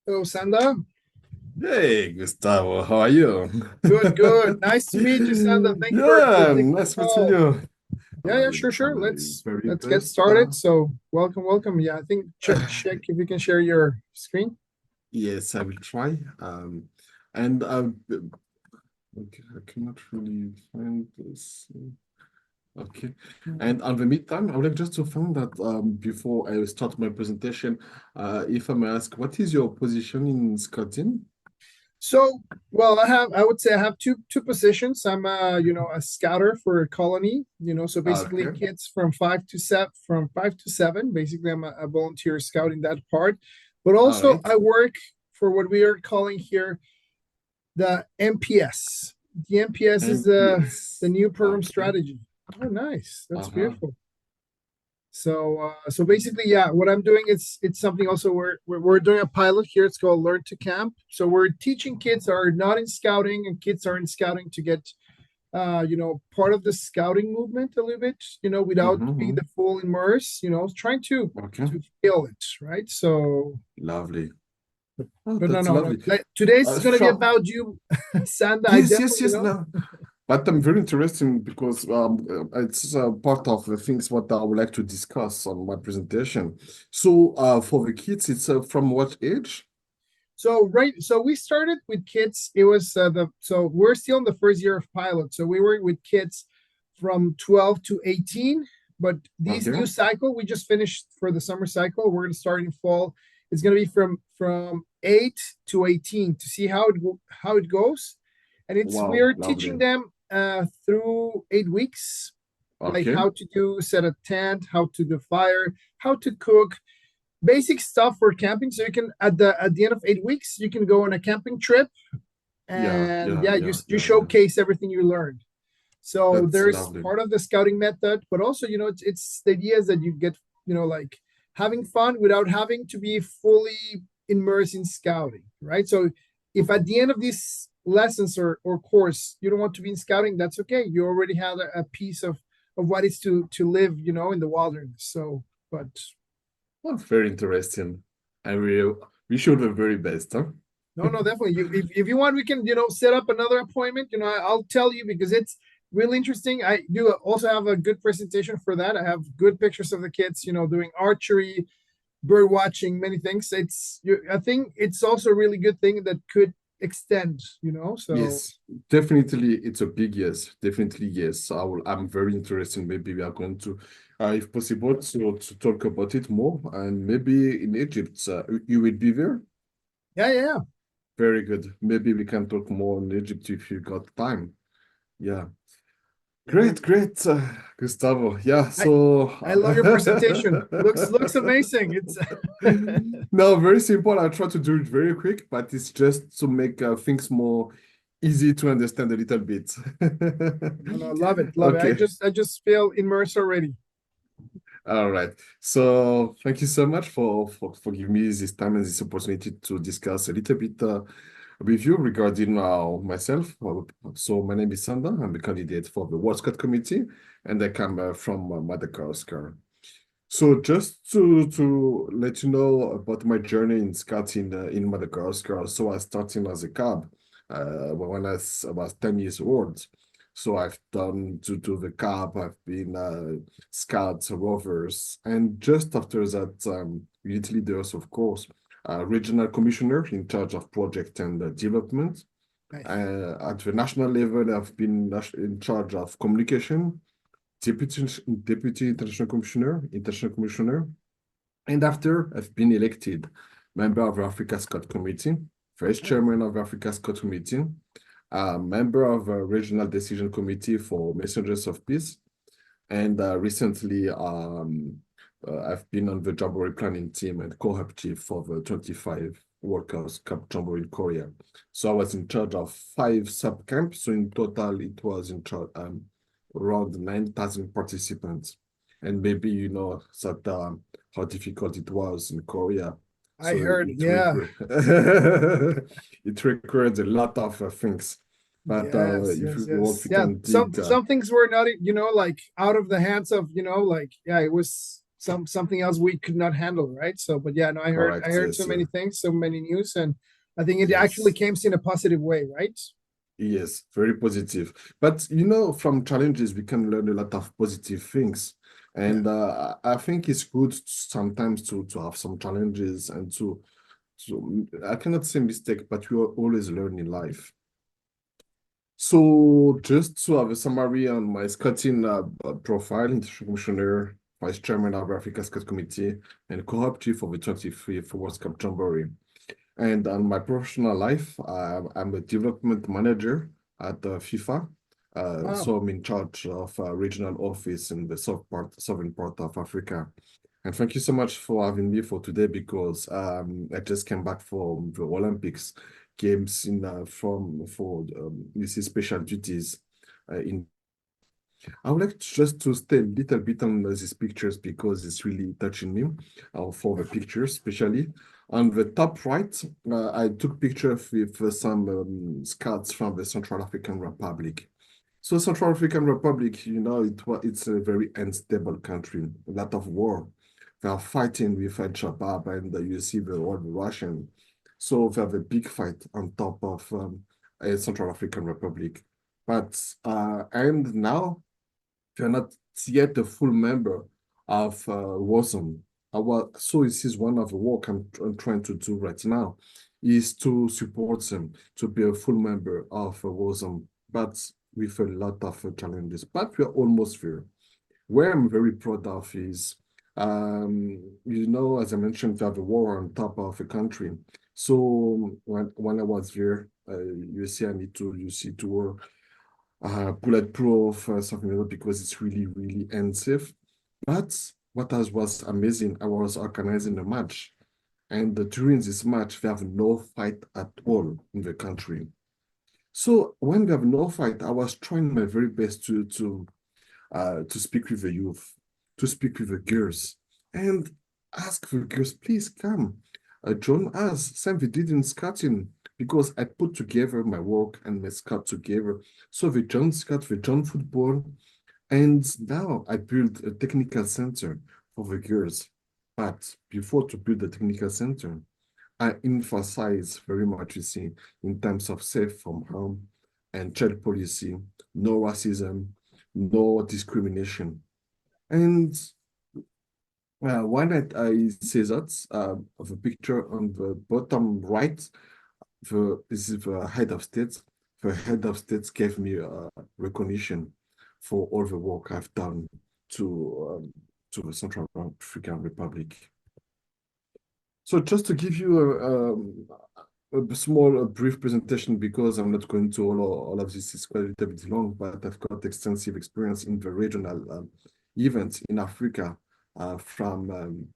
Hello, Sanda. Hey, Gustavo, how are you? Good, good. Nice to meet you, Sanda. Thank you for Yeah, taking the nice meeting call. you. Yeah, sure, sure. I'm Let's very let's get blessed. started. So, welcome, welcome. Yeah, I think check if you can share your screen. Yes, I will try. And okay, I cannot really find this. Okay. And on the meantime, I would like just to find that before I start my presentation, if I may ask, what is your position in Scotland? So, well, I would say I have two positions. I'm a scouter for a colony, so basically Okay. kids from 5 to 7. Basically, I'm a volunteer scout in that part. But All also right. I work for what we are calling here the MPS. The MPS is the NPS. new program Okay. strategy. Oh, nice. That's Uh-huh. beautiful. So basically, yeah, what I'm doing is it's something also we're doing a pilot here. It's called Learn to Camp. So we're teaching kids that are not in scouting and kids are in scouting to get part of the scouting movement a little bit, without being Mm-hmm. the full immerse, trying to Okay. feel it, right? So, Lovely. Oh, but no, that's no, no. lovely. Like, today's gonna be Sure. about you, Sanda. I Yes, yes, definitely, yes. No, but I'm very interesting because it's part of the things what I would like to discuss on my presentation. So, for the kids, it's from what age? So we started with kids. It was so we're still in the first year of pilot. So we were with kids from 12 to 18. But this Okay. new cycle we just finished for the summer cycle. We're going to start in fall. It's going to be from 8 to 18 to see how it goes. And it's Wow, we're teaching lovely. them through 8 weeks, like Okay. how to do set a tent, how to do fire, how to cook, basic stuff for camping. So you can at the end of 8 weeks, you can go on a camping trip, Yeah, and yeah, yeah, you yeah, you yeah, yeah. showcase everything you learned. So That's there's lovely. part of the scouting method, but also it's the idea is that you get like having fun without having to be fully immersed in scouting, right? So if at the end of these lessons or course you don't want to be in scouting, that's okay. You already have a piece of what it's to live, in the wilderness. So, but Well, very interesting. I really wish you the very best, huh? no, no, definitely. If you want, we can, set up another appointment. I'll tell you because it's really interesting. I do also have a good presentation for that. I have good pictures of the kids, doing archery, bird watching, many things. I think it's also a really good thing that could extend, so Yes, definitely. It's a big yes. Definitely yes. I'm very interested. Maybe we are going to, if possible, to talk about it more. And maybe in Egypt, you will be there. yeah, yeah, yeah. Very good. Maybe we can talk more in Egypt if you got time. Yeah. Yeah. Great, great, Gustavo. Yeah. I So, I love your presentation. Looks amazing. It's no, very simple. I try to do it very quick, but it's just to make things more easy to understand a little bit. no, no, love it, love it. I Okay. just I just feel immersed already. All right. So thank you so much for giving me this time and this opportunity to discuss a little bit with you regarding myself. So my name is Sanda. I'm a candidate for the World Scout Committee, and I come from Madagascar. So just to let you know about my journey in scouting in Madagascar. So I started as a cub when I was 10 years old. So I've done to do the cub. I've been scouts, rovers, and just after that, unit leaders, of course, regional commissioner in charge of project and development. Nice. At the national level, I've been in charge of communication, deputy international commissioner, and after I've been elected member of the Africa Scout Committee, vice Nice. chairman of the Africa Scout Committee, member of a regional decision committee for Messengers of Peace, and recently I've been on the Jamboree planning team and co-hub chief for the 25 World Cup Jamboree in Korea. So I was in charge of 5 sub camps. So in total, it was in charge around 9,000 participants. And maybe you know that how difficult it was in Korea. I So heard, yeah. it requires a lot of things. But Yes, if yes, you want, yes. we Yeah, can some dig some things were not, like out of the hands of, like, yeah, it was. something else we could not handle, right? So, but yeah, no, I Correct. heard so Yes, many yeah. things, so many news, and I think it actually Yes. came in a positive way, right? Yes, very positive. But from challenges, we can learn a lot of positive things. Yeah. And I think it's good sometimes to have some challenges and I cannot say mistake, but we are always learn in life. So just to have a summary on my Scouting profile, Commissioner, Vice Chairman of Africa Scout Committee, and Co-op Chief of the 23rd World Cup Jamboree. And on my professional life, I'm a development manager at FIFA. Wow. So I'm in charge of a regional office in the southern part of Africa. And thank you so much for having me for today because I just came back from the Olympics games in from for this is special duties in I would like just to stay a little bit on these pictures because it's really touching me for the pictures, especially. On the top right, I took pictures with some scouts from the Central African Republic. So Central African Republic, it's a very unstable country, a lot of war. They are fighting with Al-Shabaab and you see the old Russian. So they have a big fight on top of Central African Republic. But and now you're not yet a full member of WASM. So this is one of the work I'm trying to do right now, is to support them to be a full member of WASM, but with a lot of challenges. But we're almost there. Where I'm very proud of is, as I mentioned, we have a war on top of the country. So when I was there, you see, I need to, you see, to work bulletproof, something like that, because it's really, really unsafe. But what was amazing, I was organizing a match, and during this match, we have no fight at all in the country. So when we have no fight, I was trying my very best to speak with the youth, to speak with the girls, and ask the girls, please come, join us. Same we did in scouting, because I put together my work and my scout together. So we joined scout, we joined football, and now I built a technical center for the girls. But before to build the technical center, I emphasize very much, you see, in terms of safe from harm and child policy, no racism, no discrimination. And why not I say that? Of a picture on the bottom right, this is the head of state. The head of state gave me recognition for all the work I've done to the Central African Republic. So just to give you a small, brief presentation, because I'm not going to all of this is quite a little bit long, but I've got extensive experience in the regional events in Africa, from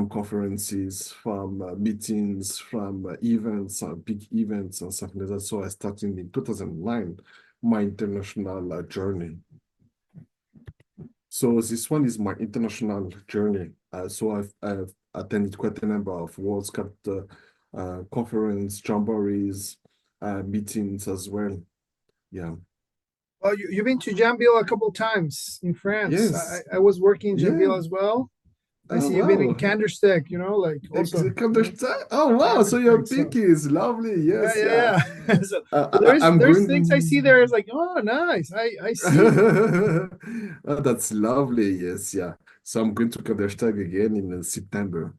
conferences, from meetings, from events, big events, and something like that. So I started in 2009 my international journey. So this one is my international journey. So I've attended quite a number of World Cup conference, jamborees, meetings as well. Yeah. Well, you've been to Jambil a couple times in France. Yes. I was working in Yeah. Jambil as well. I Oh see you've been in wow. Kandersteg, like also, Understand? Oh wow. So your Kandersteg. So pick is lovely. yeah, Yes. Yeah. yeah, yeah. So there's I'm there's things I see going. there. It's like, oh, nice. I see. Oh, that's lovely. Yes. Yeah. So I'm going to Kandersteg again in September.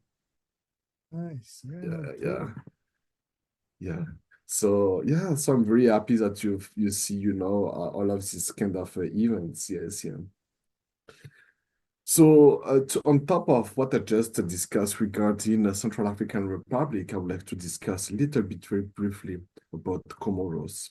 Nice. Yeah, Yeah. no, Yeah. totally. Yeah. So yeah, so I'm very happy that you see, all of these kind of events. Yes, yeah. So on top of what I just discussed regarding the Central African Republic, I would like to discuss a little bit very briefly about Comoros.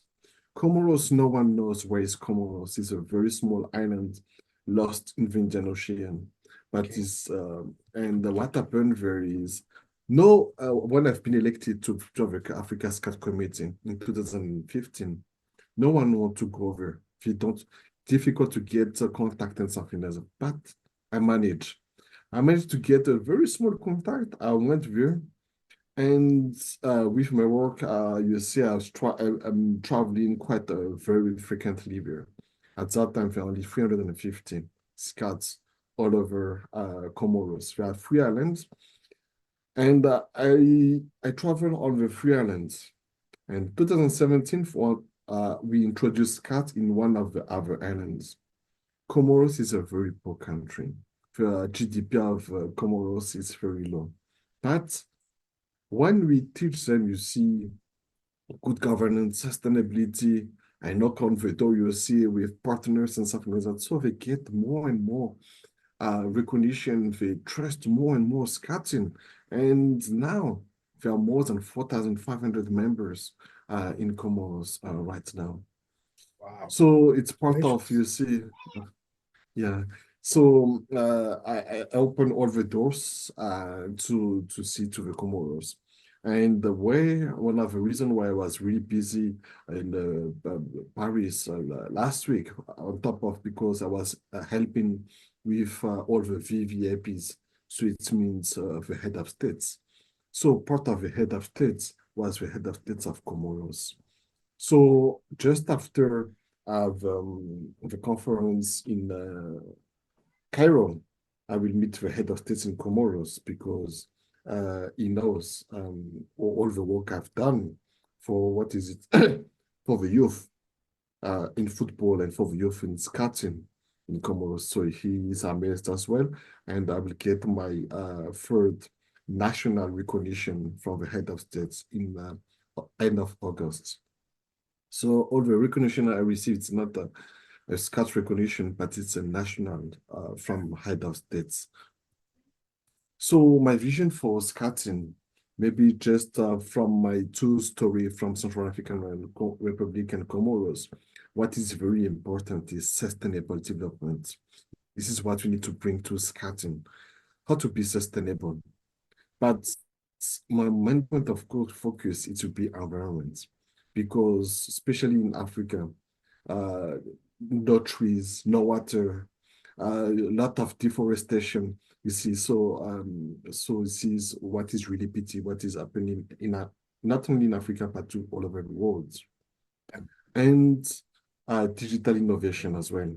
Comoros, no one knows where is Comoros. It's a very small island lost in the Indian Ocean. But Okay. and what happened there is, no, when I've been elected to the Africa Scout Committee in 2015, no one want to go there. If you don't, difficult to get contact and something like that. But I managed. I managed to get a very small contact. I went there, and with my work, you see, I'm traveling quite very frequently there. At that time, there were only 350 scouts all over Comoros. We have 3 islands, and I travel on the 3 islands. And 2017, we introduced cat in one of the other islands. Comoros is a very poor country. The GDP of Comoros is very low. But when we teach them, you see, good governance, sustainability, I knock on the door, you see, with partners and stuff like that. So they get more and more recognition, they trust more and more scouting. And now there are more than 4,500 members in Comoros right now. Wow. So it's part of, Congratulations. you see, yeah. So I open all the doors to see to the Comoros. And the way, one of the reasons why I was really busy in Paris last week, on top of because I was helping with all the VVIPs, so it means the head of states. So part of the head of states was the head of states of Comoros. So just after the conference in Cairo, I will meet the head of states in Comoros because he knows all the work I've done for what is it for the youth in football and for the youth in skating in Comoros. So he is amazed as well, and I will get my third national recognition from the head of states in end of August. So all the recognition I received, it's not a Scout recognition, but it's a national from head of states. So my vision for Scouting, maybe just from my two story from Central African Republic and Comoros, what is very important is sustainable development. This is what we need to bring to Scouting, how to be sustainable. But my main point of focus is to be environment, because especially in Africa, uh, no trees, no water, a lot of deforestation. You see, so this is what is really pity, what is happening in not only in Africa but to all over the world, and digital innovation as well.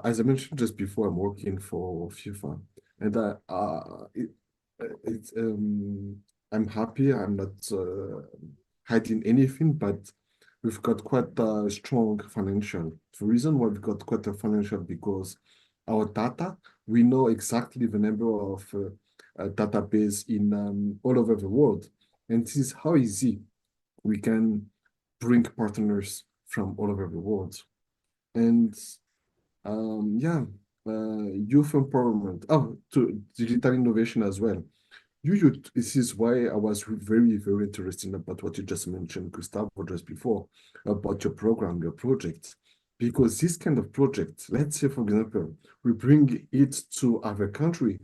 As I mentioned just before, I'm working for FIFA, and it, I'm happy. I'm not hiding anything, but we've got quite a strong financial. The reason why we've got quite a financial because our data, we know exactly the number of database in all over the world, and this is how easy we can bring partners from all over the world. And yeah, youth empowerment. Oh, to digital innovation as well. This is why I was very, very interested about what you just mentioned, Gustavo, just before, about your program, your project. Because this kind of project, let's say, for example, we bring it to other country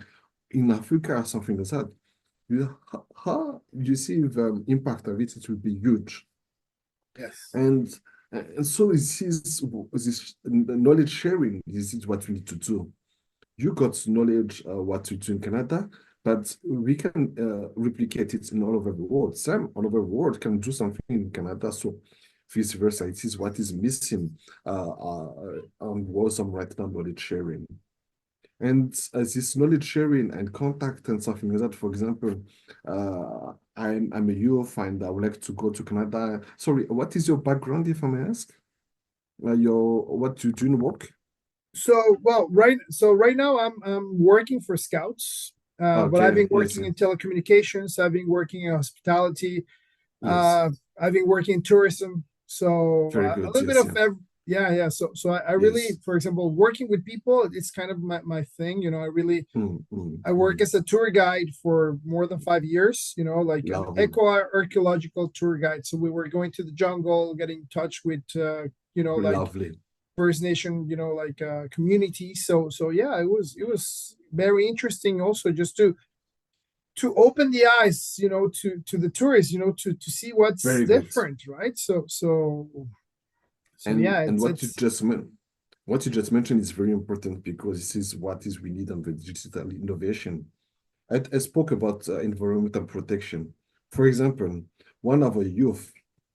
in Africa or something like that. How you see the impact of it, it will be huge. Yes. And so this knowledge sharing. This is what we need to do. You got knowledge what to do in Canada, but we can replicate it in all over the world. Some all over the world can do something in Canada, so vice versa. It is what is missing on WASM right now, knowledge sharing. And this knowledge sharing and contact and something like that, for example, I'm a youth and I would like to go to Canada. Sorry, what is your background, if I may ask? What you do in work? Right now I'm working for Scouts, but I've Okay, been yes, working in telecommunications. I've been working in hospitality. yes, I've been working in tourism. So very a good. little bit Yes, of yeah, yeah. So I really, yes. for example, working with people, it's kind of my thing. You know, I work Mm. as a tour guide for more than 5 years. You know, like an Lovely, eco archaeological tour guide. So we were going to the jungle, getting in touch with like lovely. First Nation, community. So yeah, it was very interesting also just to open the eyes, to the tourists, to see what's Very good. different, right? So And yeah, and it's what you just mentioned is very important because this is what is we need on the digital innovation. I spoke about environmental protection. For example, one of our youth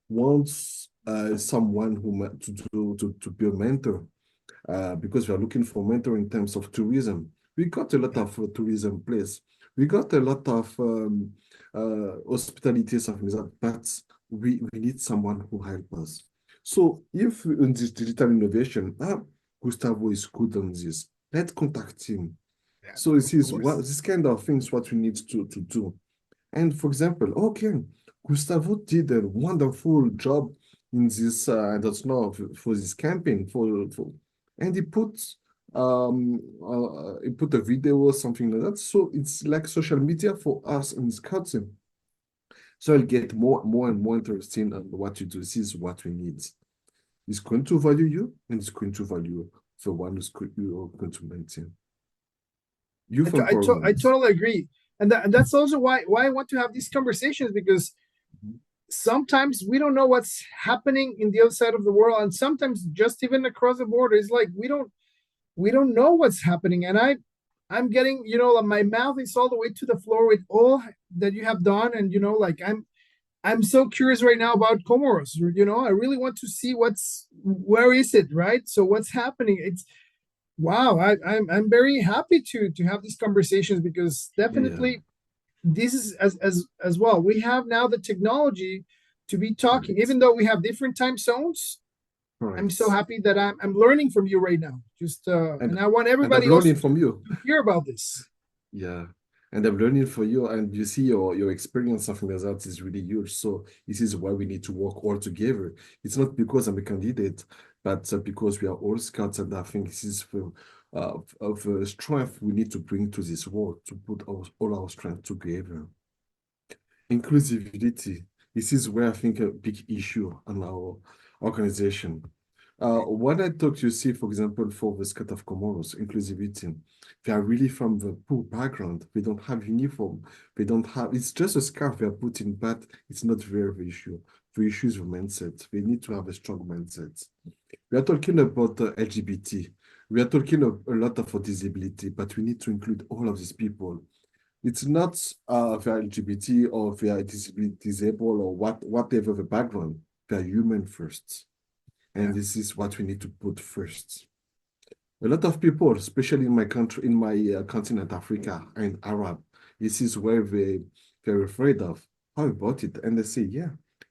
wants someone to be a mentor because we are looking for mentor in terms of tourism. We got a lot Yeah. of tourism place. We got a lot of hospitality, something like that, but we need someone who help us. So if in this digital innovation, Gustavo is good on this, let's contact him. Yeah, So this of is what course. this kind of things what we need to do. And for example, okay, Gustavo did a wonderful job in this, I don't know, for this camping, and he put a video or something like that. So it's like social media for us in Wisconsin. So I'll get more and more interested in what you do. This is what we need. It's going to value you, and it's going to value the one you're going to maintain. Youth I empowerment. totally agree, and that's also why I want to have these conversations, because sometimes we don't know what's happening in the other side of the world, and sometimes just even across the border, it's like we don't know what's happening, and I'm getting, my mouth is all the way to the floor with all that you have done, and like I'm so curious right now about Comoros. I really want to see where is it, right? So what's happening? It's wow. I'm very happy to have these conversations, because Yeah, definitely this is as well. We have now the technology to be talking, correct. even though we have different time zones. I'm so Correct. happy that I'm learning from you right now. Just And and I want and I'm everybody else learning from you. to hear about this. Yeah. And I'm learning for you, and you see your experience, something like that is really huge. So this is why we need to work all together. It's not because I'm a candidate, but because we are all scouts, and I think this is of strength we need to bring to this world to put all our strength together. Inclusivity. This is where I think a big issue on our organization. When I talk to you, see, for example, for the Scout of Comoros, inclusivity, they are really from the poor background. They don't have uniform. They don't have, it's just a scarf they are putting, but it's not very the issue. The issue is the mindset. They need to have a strong mindset. We are talking about LGBT. We are talking a lot of disability, but we need to include all of these people. It's not if you're LGBT or if you're disabled or whatever the background. They're human first. And Yeah, this is what we need to put first. A lot of people, especially in my country, in my continent, Africa and Arab, this is where they're afraid of. How about it? And they say, yeah,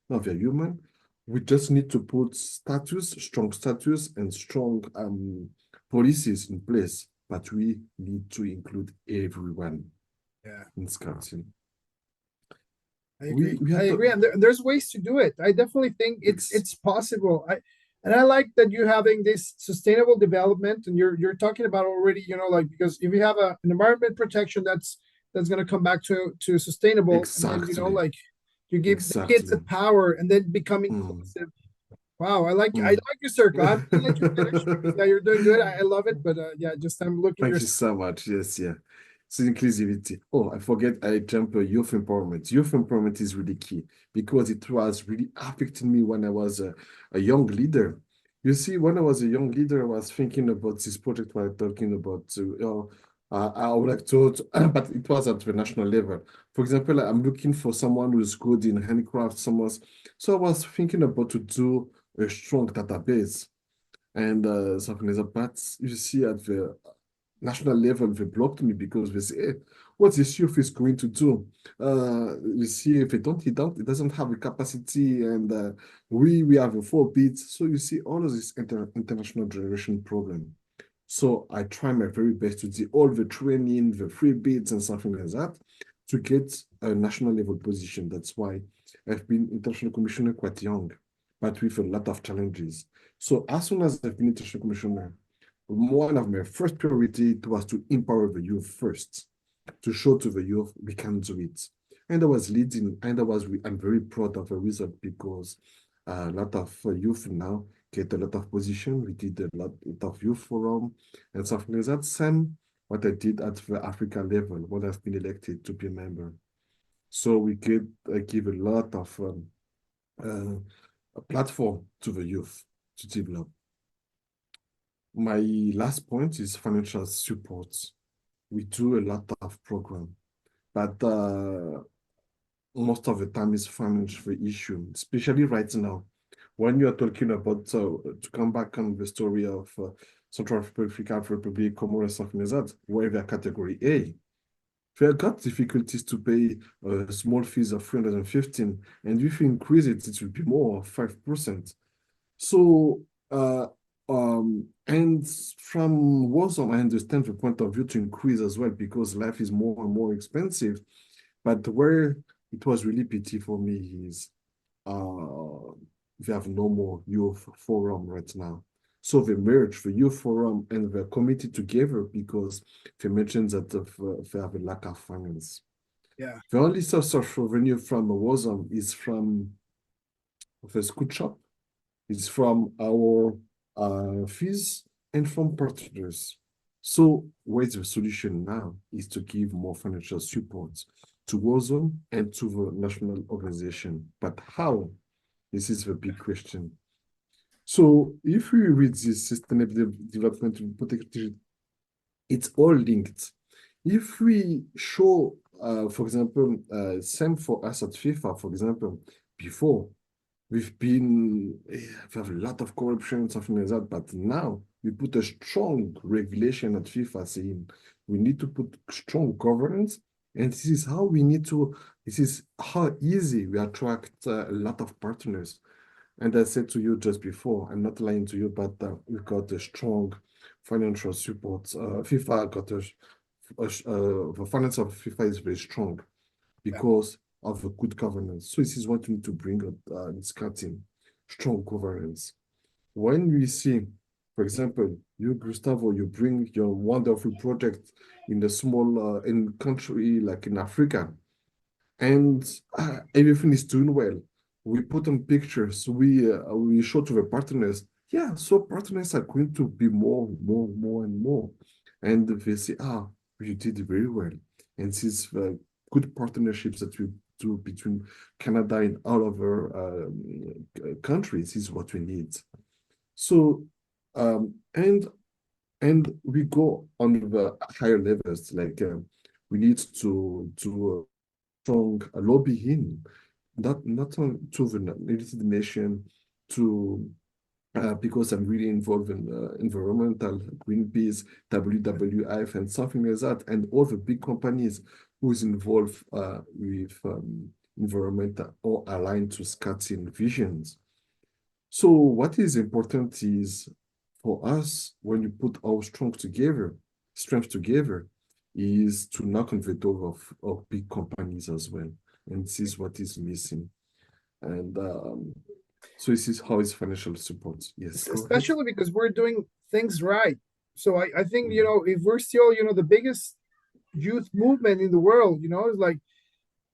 no, they're human. We just need to put strong status, and strong policies in place. But we need to include everyone yeah. in Wisconsin. I We agree. we I have agree, to and there's ways to do it. I definitely think ex it's possible. I like that you're having this sustainable development, and you're talking about already. Like, because if you have an environment protection that's going to come back to sustainable, and then exactly, like you give the kids a exactly. power, and then become Mm, inclusive. Wow, I mm. like your circle. I'm gonna let you finish, because yeah, you're doing good. I love it, but yeah, just I'm looking your Thank you so much. Yes, yeah. So inclusivity. Oh, I forget I jumped youth empowerment. Youth empowerment is really key because it was really affecting me when I was a young leader. You see, when I was a young leader, I was thinking about this project we're talking about. I would like but it was at the national level. For example, I'm looking for someone who's good in handicraft, someone. So I was thinking about to do a strong database and something like that. But you see, at the national level, they blocked me because they say, hey, what this youth is going to do? You see, if it doesn't have the capacity, and we have a 4 beats. So you see, all of this international generation problem. So I try my very best to do all the training, the 3 beats, and something like that to get a national level position. That's why I've been international commissioner quite young, but with a lot of challenges. So as soon as I've been international commissioner, one of my first priority was to empower the youth first, to show to the youth we can do it. And I was leading, and I'm very proud of the result because a lot of youth now get a lot of position. We did a lot of youth forum and something like that. Same what I did at the Africa level when I've been elected to be a member. So we could give a lot of a platform to the youth to develop. My last point is financial support. We do a lot of program, but most of the time is financial issue, especially right now. When you are talking about, to come back on the story of Central African Republic, Comoros, something like that, where they are category A. They got difficulties to pay a small fees of 315, and if you increase it, it will be more, 5%. So, and from Warsaw, I understand the point of view to increase as well because life is more and more expensive. But where it was really pity for me is we have no more youth forum right now. So they merged the youth forum and the committee together because they mentioned that they have a lack of finance. Yeah. The only source of revenue from Warsaw is from the school shop, it's from our fees and from partners. So where's the solution now is to give more financial support to Warsaw and to the national organization. But how? This is the big question. So if we read this sustainable development and protection, it's all linked. If we show, for example, same for us at FIFA, for example, before we have a lot of corruption, something like that, but now we put a strong regulation at FIFA saying we need to put strong governance, and this is how easy we attract a lot of partners. And I said to you just before, I'm not lying to you, but we've got a strong financial support. FIFA got the finance of FIFA is very strong Yeah. because of a good governance. So this is what we need to bring up in scouting, strong governance. When we see, for example, you, Gustavo, you bring your wonderful project in a small in country like in Africa, and everything is doing well. We put on pictures, we show to the partners. Yeah, so partners are going to be more, and more. And they say, you did very well. And this good partnerships that we do between Canada and all other countries is what we need. So, and we go on the higher levels, like we need to do strong lobbying, not on to the United Nations, to because I'm really involved in environmental, Greenpeace, WWF, and something like that, and all the big companies who is involved with environmental or aligned to Scott's visions. So what is important is for us, when you put our strength together, is to knock on the door of big companies as well. And this is what is missing. And so this is how is financial support. Yes, go ahead. Especially because we're doing things right. So I think, if we're still, the biggest youth movement in the world, is like,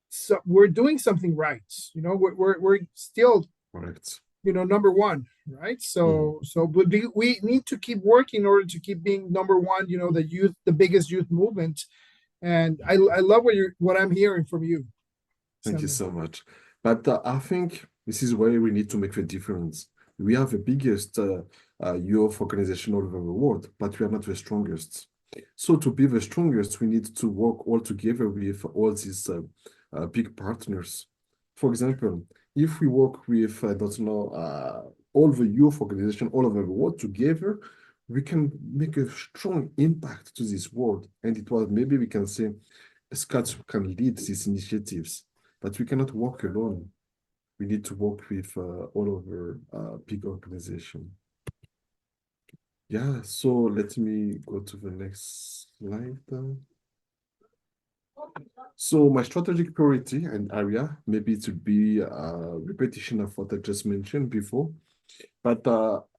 so we're doing something right. We're still, Correct. number one, right? But we need to keep working in order to keep being number one, the biggest youth movement. And I love what I'm hearing from you. Thank you Sanda. so much. But I think this is where we need to make the difference. We have the biggest youth organization all over the world, but we are not the strongest. So to be the strongest, we need to work all together with all these big partners. For example, if we work with, I don't know, all the youth organization all over the world together, we can make a strong impact to this world. And it was maybe we can say Scouts can lead these initiatives, but we cannot work alone. We need to work with all over big organization. Yeah, so let me go to the next slide. So my strategic priority and area, maybe it would be a repetition of what I just mentioned before, but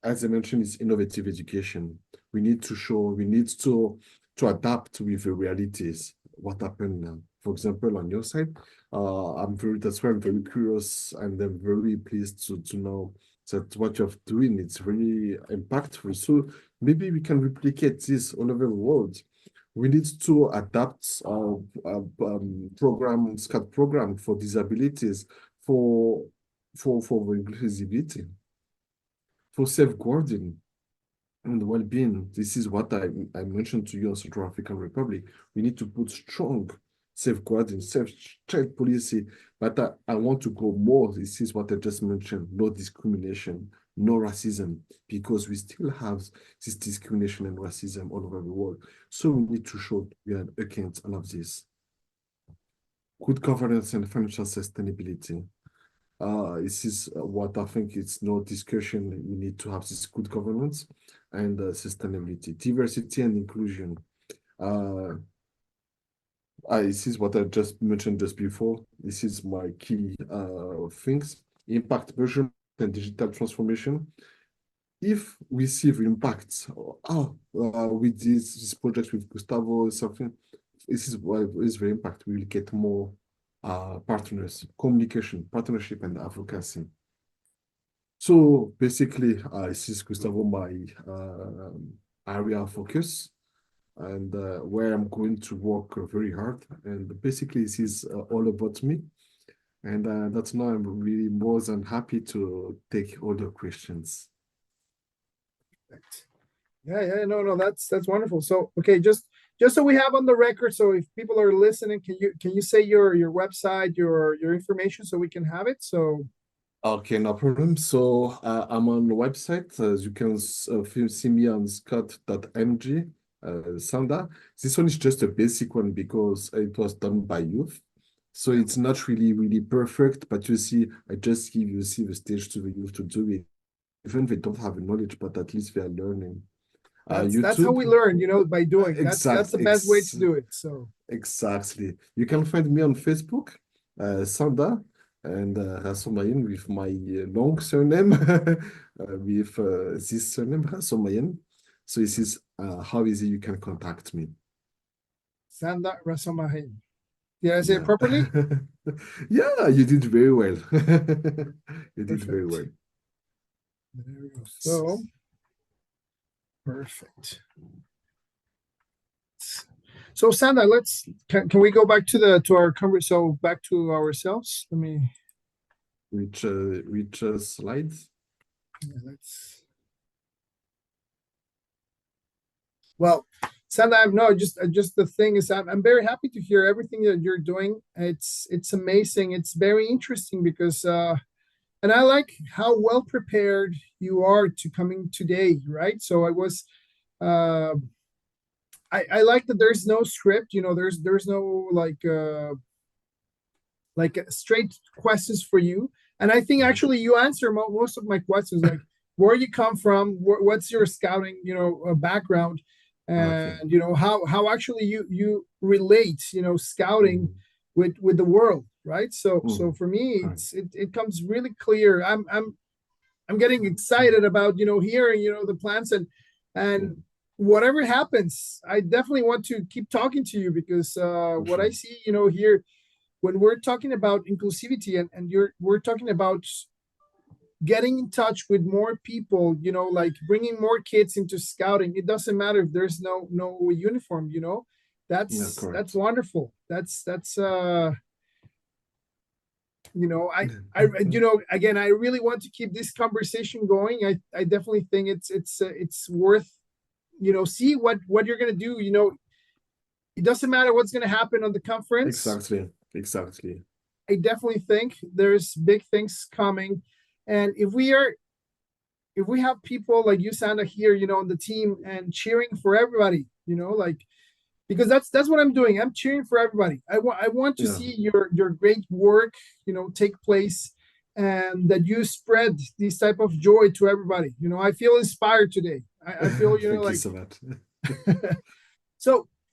as I mentioned, it's innovative education. We need to adapt with the realities. What happened now? For example, on your side, that's why I'm very curious and I'm very pleased to know that what you're doing it's really impactful. So maybe we can replicate this all over the world. We need to adapt our SCAD program for disabilities, for inclusivity, for safeguarding and well-being. This is what I mentioned to you on Central African Republic. We need to put strong safeguarding, safe policy, but I want to go more. This is what I just mentioned, no discrimination, no racism, because we still have this discrimination and racism all over the world. So we need to show we are against all of this. Good governance and financial sustainability. This is what I think it's no discussion. We need to have this good governance and sustainability, diversity and inclusion. This is what I just mentioned just before. This is my key things: impact measurement and digital transformation. If we see the impacts with this project with Gustavo, something, this is what is the impact. We will get more partners, communication, partnership, and advocacy. So basically, this is Gustavo, my area of focus, and where I'm going to work very hard. And basically, this is all about me. And that's now I'm really more than happy to take all the questions. Yeah, no, that's wonderful. So, okay, just so we have on the record, so if people are listening, can you say your website, your information, so we can have it? So, Okay, no problem. So I'm on the website. As you can see me on scott.mg, Sanda. This one is just a basic one because it was done by youth. So it's not really perfect, but you see, I just give you see the stage to the youth to do it. Even they don't have the knowledge, but at least they are learning. that's how we YouTube, learn, by doing. That's the exactly, best way to do it. So, exactly. You can find me on Facebook, Sanda, and Rasomayan with my long surname, with this surname, Rasomayan. So this is how easy you can contact me. Sanda Rasamahin. Did I say it Yeah. properly? Yeah, you did very well. You did very Perfect. well. There we go. So, perfect. So Sanda, can we go back to our conversation? So back to ourselves. Let me. Which slides? Yeah, well, Sanda, no, just the thing is, I'm very happy to hear everything that you're doing. It's amazing. It's very interesting because and I like how well prepared you are to coming today, right? So uh, I like that there's no script. There's no like straight questions for you. And I think actually you answer most of my questions, like where you come from, what's your scouting, background, Okay. and how actually you relate, scouting Mhm. with the world, right? So Mhm. for me, Right. it comes really clear. I'm getting excited about hearing the plans Yeah, and whatever happens. I definitely want to keep talking to you because for what I sure. see here when we're talking about inclusivity and we're talking about getting in touch with more people, like bringing more kids into scouting. It doesn't matter if there's no uniform. Yeah, That's correct. wonderful. That's I again, I really want to keep this conversation going. I definitely think it's worth see what you're gonna do. It doesn't matter what's gonna happen on the conference. Exactly. Exactly. I definitely think there's big things coming. And if we have people like you, Sanda, here, on the team and cheering for everybody, like because that's what I'm doing. I'm cheering for everybody. I want to Yeah. see your great work, take place and that you spread this type of joy to everybody. I feel inspired today. I feel, Thank you like so much.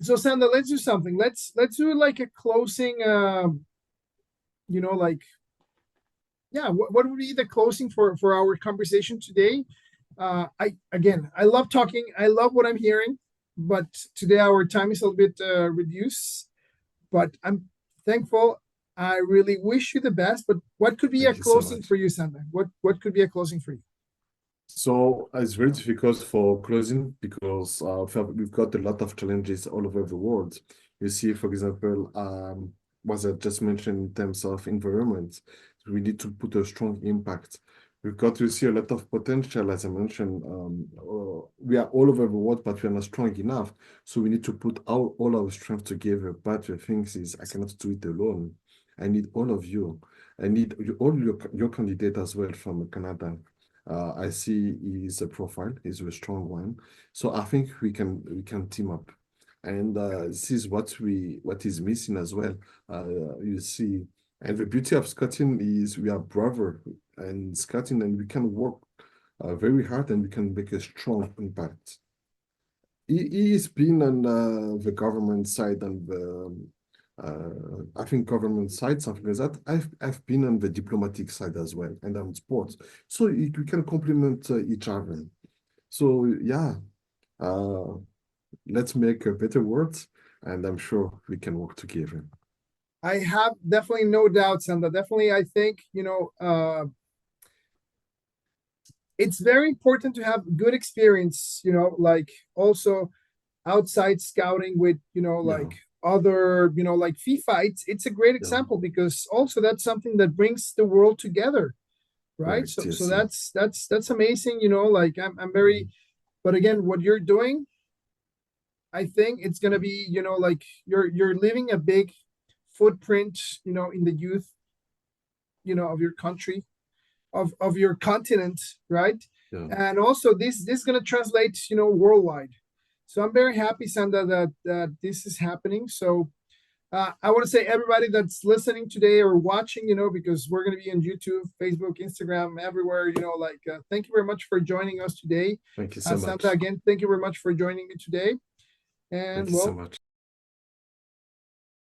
so Sanda, let's do something. Let's do like a closing like yeah, what would be the closing for our conversation today? I love talking. I love what I'm hearing, but today our time is a little bit reduced. But I'm thankful. I really wish you the best. But what could be a Thank you so closing much. for you, Sandra? What could be a closing for you? So it's very difficult for closing because we've got a lot of challenges all over the world. You see, for example, what I just mentioned in terms of environment, we need to put a strong impact. We've got to see a lot of potential, as I mentioned. We are all over the world, but we are not strong enough. So we need to put all our strength together. But the thing is, I cannot do it alone. I need all of you. I need all your candidate as well from Canada. I see his profile is a strong one. So I think we can team up. And this is what is missing as well. You see, and the beauty of Scotland is we are brother and Scotland, and we can work very hard and we can make a strong impact. He's been on the government side and the I think government side, something like that. I've been on the diplomatic side as well, and on sports, so we can complement each other. So yeah, uh, let's make a better world, and I'm sure we can work together. I have definitely no doubts, and definitely I think it's very important to have good experience. Like also outside scouting with Yeah, like other like FIFA. It's a great yeah, example because also that's something that brings the world together, right? correct. So Yes, yeah, that's amazing. Like I'm very. mhm, But again, what you're doing, I think it's gonna be like you're leaving a big footprint in the youth of your country, of your continent, right? yeah. And also this is going to translate worldwide. So I'm very happy, Sanda, that this is happening. So I want to say everybody that's listening today or watching, because we're going to be on YouTube, Facebook, Instagram, everywhere, like thank you very much for joining us today. Thank you so Sanda, much. again, thank you very much for joining me today. Thank And you so well, much.